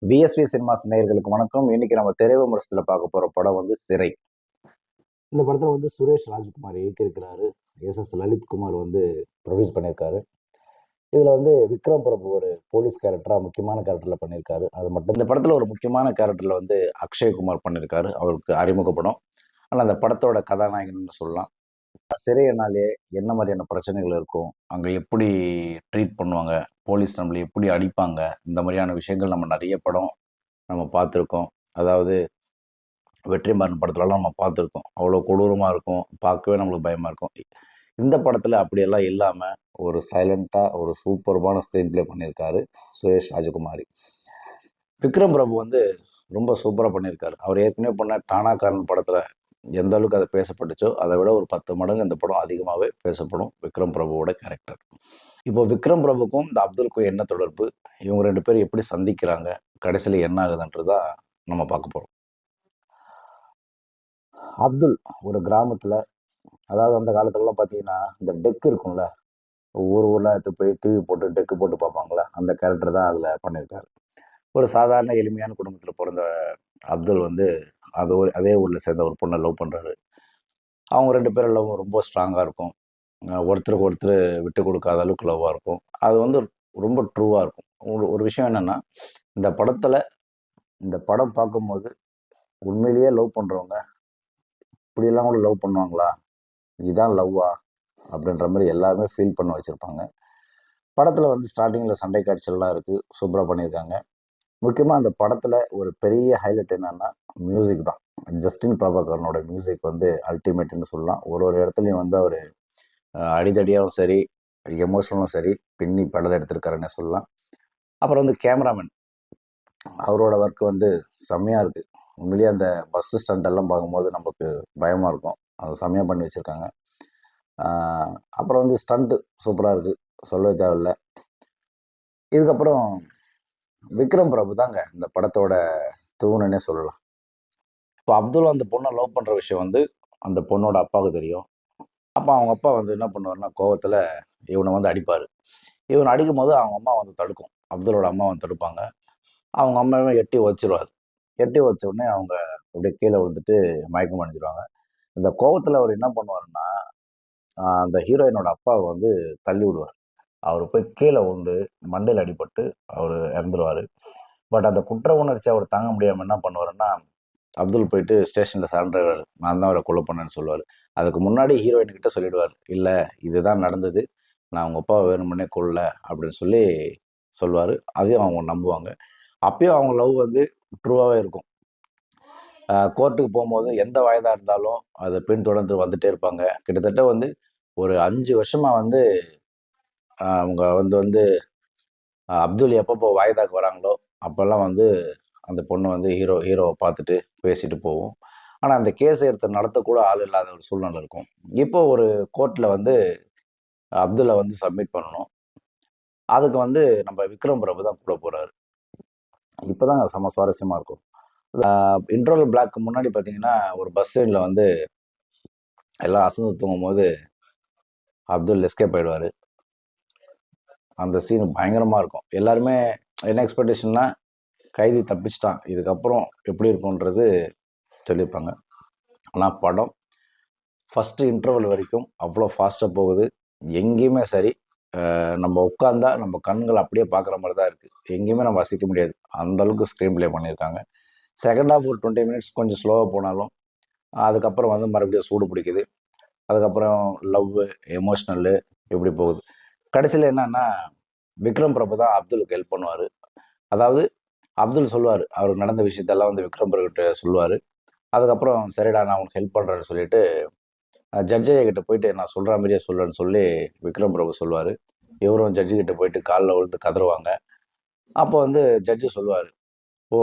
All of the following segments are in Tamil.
பிஎஸ்வி சினிமாஸ் நேயர்களுக்கு வணக்கம். இன்னைக்கு நம்ம திரை விமர்சனத்தில் பார்க்க போற படம் வந்து சிறை. இந்த படத்துல வந்து சுரேஷ் ராஜ்குமார் இயக்கியிருக்கிறாரு. எஸ் லலித்குமார் வந்து ப்ரொடியூஸ் பண்ணியிருக்காரு. இதுல வந்து விக்ரம் பிரபு ஒரு போலீஸ் கேரக்டரா முக்கியமான கேரக்டர்ல பண்ணியிருக்காரு. அது மட்டும் இந்த படத்துல ஒரு முக்கியமான கேரக்டர்ல வந்து அக்ஷய்குமார் பண்ணியிருக்காரு. அவருக்கு அறிமுக படம். ஆனா அந்த படத்தோட கதாநாயகன் சொல்லலாம். சிறைனாலே என்ன மாதிரியான பிரச்சனைகள் இருக்கும், அங்க எப்படி ட்ரீட் பண்ணுவாங்க, போலீஸ் நம்மள எப்படி அடிப்பாங்க, இந்த மாதிரியான விஷயங்கள் நம்ம நிறைய படம் நம்ம பார்த்துருக்கோம். அதாவது வெற்றிமாறன் படத்துலலாம் நம்ம பார்த்துருக்கோம். அவ்வளோ கொடூரமா இருக்கும். பார்க்கவே நம்மளுக்கு பயமா இருக்கும். இந்த படத்துல அப்படியெல்லாம் இல்லாம, ஒரு சைலன்ட்டா ஒரு சூப்பர்பான ஸ்க்ரீன் ப்ளே பண்ணியிருக்காரு சுரேஷ் ராஜகுமாரி. விக்ரம் பிரபு வந்து ரொம்ப சூப்பரா பண்ணியிருக்காரு. அவர் ஏற்கனவே பண்ண டானாகாரன் படத்துல எந்த அளவுக்கு அது பேசப்பட்டுச்சோ, அதை விட ஒரு 10 மடங்கு இந்த படம் அதிகமாவே பேசப்படும். விக்ரம் பிரபுவோட கேரக்டர். இப்போ விக்ரம் பிரபுக்கும் இந்த அப்துலுக்கும் என்ன தொடர்பு? இவங்க 2 பேரும் எப்படி சந்திக்கிறாங்க? கடைசியில என்ன ஆகுதுன்றது தான் நம்ம பார்க்க போறோம். அப்துல் ஒரு கிராமத்துல, அதாவது அந்த காலத்துலலாம் பார்த்தீங்கன்னா, இந்த டெக் இருக்கும்ல, ஊர்ல எடுத்துட்டு போய் டிவி போட்டு டெக் போட்டு பார்ப்பாங்கல்ல, அந்த கேரக்டர் தான் அதுல பண்ணியிருக்காரு. ஒரு சாதாரண எளிமையான குடும்பத்துல பொறந்த அப்துல் வந்து, அதே ஊர்ல சேர்ந்த ஒரு பொண்ண லவ் பண்றாரு. அவங்க 2 பேரும் லவ் ரொம்ப ஸ்ட்ராங்கா இருக்கும். ஒருத்தருக்கு ஒருத்தர் விட்டு கொடுக்காத அளவுக்கு லவ்வா இருக்கும். அது வந்து ரொம்ப ட்ரூவா இருக்கும். ஒரு ஒரு விஷயம் என்னன்னா, இந்த படத்துல இந்த படம் பார்க்கும்போது உண்மையிலேயே லவ் பண்றவங்க, இப்படியெல்லாம் கூட லவ் பண்ணுவாங்களா? இதுதான் லவ்வா? அப்படின்ற மாரி எல்லாருமே ஃபீல் பண்ண வச்சிருப்பாங்க. படத்துல வந்து ஸ்டார்ட்டிங்ல சண்டை காட்சிகள்லாம் இருக்கு. சூப்பரா பண்ணியிருக்காங்க. முக்கியமா அந்த படத்துல ஒரு பெரிய ஹைலைட் என்னன்னா, மியூசிக் தான். ஜஸ்டின் பிரபாகரனோட மியூசிக் வந்து அல்டிமேட்ன்னு சொல்லலாம். ஒரு ஒரு இடத்துலயும் வந்து அவரு அடிதடியாவும் சரி, எமோஷனலும் சரி, பின்னி பெடல் எடுத்திருக்காருன்னே சொல்லலாம். அப்புறம் வந்து கேமராமேன், அவரோட ஒர்க் வந்து செம்மையா இருக்கு. உண்மையிலேயே அந்த பஸ் ஸ்டண்ட் எல்லாம் பார்க்கும்போது நமக்கு பயமா இருக்கும். அது செம்மையா பண்ணி வச்சிருக்காங்க. ஆ அப்புறம் வந்து ஸ்டண்ட் சூப்பரா இருக்கு. சொல்லவே தேவையில்ல. இதுக்கப்புறம் விக்ரம் பிரபு தாங்க இந்த படத்தோட தூணுன்னே சொல்லலாம். இப்போ அப்துல் அந்த பொண்ண லவ் பண்ற விஷயம் வந்து அந்த பொண்ணோட அப்பாவுக்கு தெரியும். அப்ப அவங்க அப்பா வந்து என்ன பண்ணுவாருன்னா, கோவத்துல இவன வந்து அடிப்பாரு. இவன அடிக்கும்போது அவங்க அம்மா வந்து தடுக்கும். அப்துலோட அம்மா வந்து தடுப்பாங்க. அவங்க அம்மாவும் எட்டி உதைச்சிருவாரு. எட்டி உதைச்ச உடனே அவங்க அப்படியே கீழ விழுந்துட்டு மயக்கம் அடைஞ்சிருவாங்க. இந்த கோவத்துல அவரு என்ன பண்ணுவாருன்னா, அந்த ஹீரோயினோட அப்பாவ வந்து தள்ளி விடுவாரு. அவரு போய் கீழ விழுந்து மண்டையில அடிபட்டு அவரு இறந்துருவாரு. பட் அந்த குற்ற உணர்ச்சி அவர் தாங்க முடியாம என்ன பண்ணுவாருன்னா, அப்துல் போயிட்டு ஸ்டேஷன்ல சரண்டர் ஆவாரு. நான் தான் அவர கொலை பண்ணேன்னு சொல்லுவாரு. அதுக்கு முன்னாடி ஹீரோயின் கிட்ட சொல்லிடுவாரு. இல்ல இதுதான் நடந்தது. நான் உங்க அப்பாவ வேணும்னே கொல்லல அப்படின்னு சொல்லி சொல்லுவாரு. அதையும் அவங்க நம்புவாங்க. அப்பயும் அவங்க லவ் வந்து ட்ரூவாவே இருக்கும். கோர்ட்டுக்கு போம்போது எந்த வயதா இருந்தாலும் அத பின்தொடர்ந்து வந்துட்டே இருப்பாங்க. கிட்டத்தட்ட வந்து ஒரு 5 வருஷமா வந்து அவங்க வந்து வந்து அப்துல் எப்பப்போ வாய்தாக்கு வராங்களோ, அப்பல்லாம் வந்து அந்த பொண்ணு வந்து ஹீரோவ பார்த்துட்டு பேசிட்டு போகும். ஆனா, அந்த கேஸ் எடுத்து நடத்தக்கூட ஆள் இல்லாத ஒரு சூழ்நிலை இருக்கும். இப்போ ஒரு கோர்ட்ல வந்து அப்துல்ல வந்து சப்மிட் பண்ணணும். அதுக்கு வந்து நம்ம விக்ரம் பிரபு தான் கூட போறாரு. இப்பதாங்க செம்ம சுவாரஸ்யமா இருக்கும். இன்டர்வல் பிளாக் முன்னாடி பார்த்தீங்கன்னா, ஒரு பஸ் ஸ்டாண்ட்ல வந்து எல்லாம் அசந்து தூங்கும்போது அப்துல் எஸ்கேப் ஆயிடுவாரு. அந்த சீன் பயங்கரமா இருக்கும். எல்லாருமே என்ன எக்ஸ்பெக்டேஷன்னா, கைதி தப்பிச்சுட்டான். இதுக்கப்புறம் எப்படி இருக்கும்ன்றது சொல்லியிருப்பாங்க. ஆனா படம் ஃபர்ஸ்ட் இன்டர்வல் வரைக்கும் அவ்வளோ ஃபாஸ்ட்டா போகுது. எங்கேயுமே சரி, நம்ம உட்கார்ந்தா நம்ம கண்கள் அப்படியே பார்க்குற மாரி தான் இருக்கு. எங்கேயுமே நம்ம அசைக்க முடியாது. அந்த அளவுக்கு ஸ்க்ரீன் ப்ளே பண்ணியிருக்காங்க. செகண்ட் ஹாஃப் ஒரு 20 மினிட்ஸ் கொஞ்சம் ஸ்லோவா போனாலும், அதுக்கப்புறம் வந்து மறுபடியும் சூடு பிடிக்குது. அதுக்கப்புறம் லவ்வு, எமோஷனலு இப்படி போகுது. கடைசியில என்னன்னா, விக்ரம் பிரபு தான் அப்துலுக்கு ஹெல்ப் பண்ணுவாரு. அதாவது அப்துல் சொல்லுவாரு. அவருக்கு நடந்த விஷயத்தெல்லாம் வந்து விக்ரம் பிரபுகிட்ட சொல்லுவாரு. அதுக்கப்புறம் சரிடா நான் உனக்கு ஹெல்ப் பண்றேன்னு சொல்லிட்டு ஜட்ஜ் ஐயா கிட்ட போயிட்டு நான் சொல்ற மாரியே சொல்லுன்னு சொல்லி விக்ரம் பிரபு சொல்லுவாரு. இவரும் ஜட்ஜு கிட்ட போயிட்டு கால்ல விழுந்து கதறுவாங்க. அப்போ வந்து ஜட்ஜு சொல்லுவாரு. "ஓ!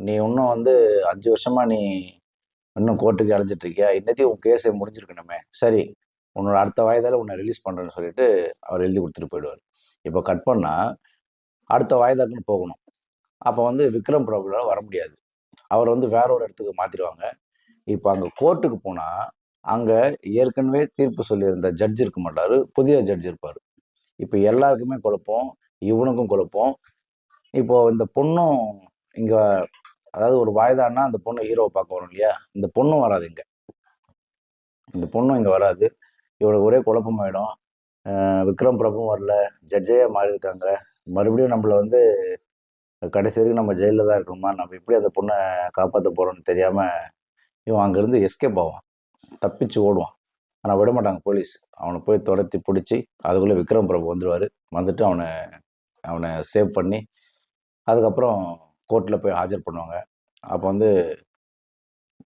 நீ இன்னும் வந்து 5 வருஷமா நீ இன்னும் கோர்ட்டுக்கு அலைஞ்சிட்டு இருக்கியா? இன்னத்தையும் உன் கேஸே முடிஞ்சிருக்கணுமே. சரி, உன்னோட அடுத்த வாய்தால உன்ன ரிலீஸ் பண்றேன்னு" சொல்லிட்டு அவர் எழுதி குடுத்துட்டு போயிடுவாரு. இப்போ கட் பண்ணா, அடுத்த வாய்தாக்குன்னு போகணும். அப்போ வந்து விக்ரம் பிரபுவால வர முடியாது. அவர வந்து வேற ஒரு இடத்துக்கு மாத்திருவாங்க. இப்ப அங்க கோர்ட்டுக்கு போனா, அங்க ஏற்கனவே தீர்ப்பு சொல்லியிருந்த ஜட்ஜ் இருக்க மாட்டாரு. புதிய ஜட்ஜ் இருப்பாரு. இப்ப எல்லாருக்குமே குழப்பம். இவனுக்கும் குழப்பம். இப்போ இந்த பொண்ணும் இங்கே அதாவது ஒரு வாய்தான்னா அந்த பொண்ணு ஹீரோவை பார்க்க வரும் இல்லையா, இந்த பொண்ணும் வராது இங்கே. இந்த பொண்ணும் இங்கே வராது. இவளுக்கு ஒரே குழப்பமாயிடும். விக்ரம் பிரபுவும் வரல, ஜட்ஜே மாறி இருக்காங்க. மறுபடியும் நம்மள வந்து கடைசி வரைக்கும் நம்ம ஜெயிலில் தான் இருக்கணுமா, நம்ம எப்படி அந்த பொண்ணை காப்பாற்ற போகிறோம்னு தெரியாமல் இவன் அங்கேருந்து எஸ்கேப் ஆவான், தப்பிச்சு ஓடுவான். ஆனால் விட மாட்டாங்க போலீஸ். அவனை போய் துரத்தி பிடிச்சி அதுக்குள்ளே விக்ரம் பிரபு வந்துடுவார். வந்துட்டு அவனை அவனை சேவ் பண்ணி அதுக்கப்புறம் கோர்ட்டில் போய் ஆஜர் பண்ணுவாங்க. அப்போ வந்து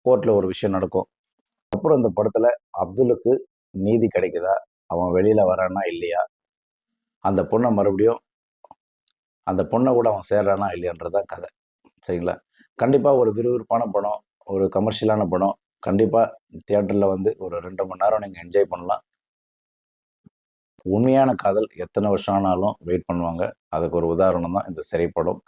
கோர்ட்டில் ஒரு விஷயம் நடக்கும். அப்புறம் இந்த படத்தில் அப்துலுக்கு நீதி கிடைக்குதா, அவன் வெளியில் வரானா இல்லையா, அந்த பொண்ணை மறுபடியும் அந்த பொண்ணை கூட அவன் சேர்றானா இல்லையான்றதான் கதை. சரிங்களா? கண்டிப்பாக ஒரு விறுவிறுப்பான படம், ஒரு கமர்ஷியலான படம். கண்டிப்பாக தியேட்டரில் வந்து ஒரு 2 மணி நேரம் நீங்கள் என்ஜாய் பண்ணலாம். உண்மையான காதல் எத்தனை வருஷம் ஆனாலும் வெயிட் பண்ணுவாங்க. அதுக்கு ஒரு உதாரணம் தான் இந்த சிறை படம்.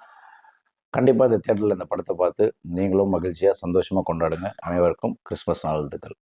கண்டிப்பாக இந்த தியேட்டரில் இந்த படத்தை பார்த்து நீங்களும் மகிழ்ச்சியாக சந்தோஷமாக கொண்டாடுங்க. அனைவருக்கும் கிறிஸ்மஸ் நல்வாழ்த்துக்கள்.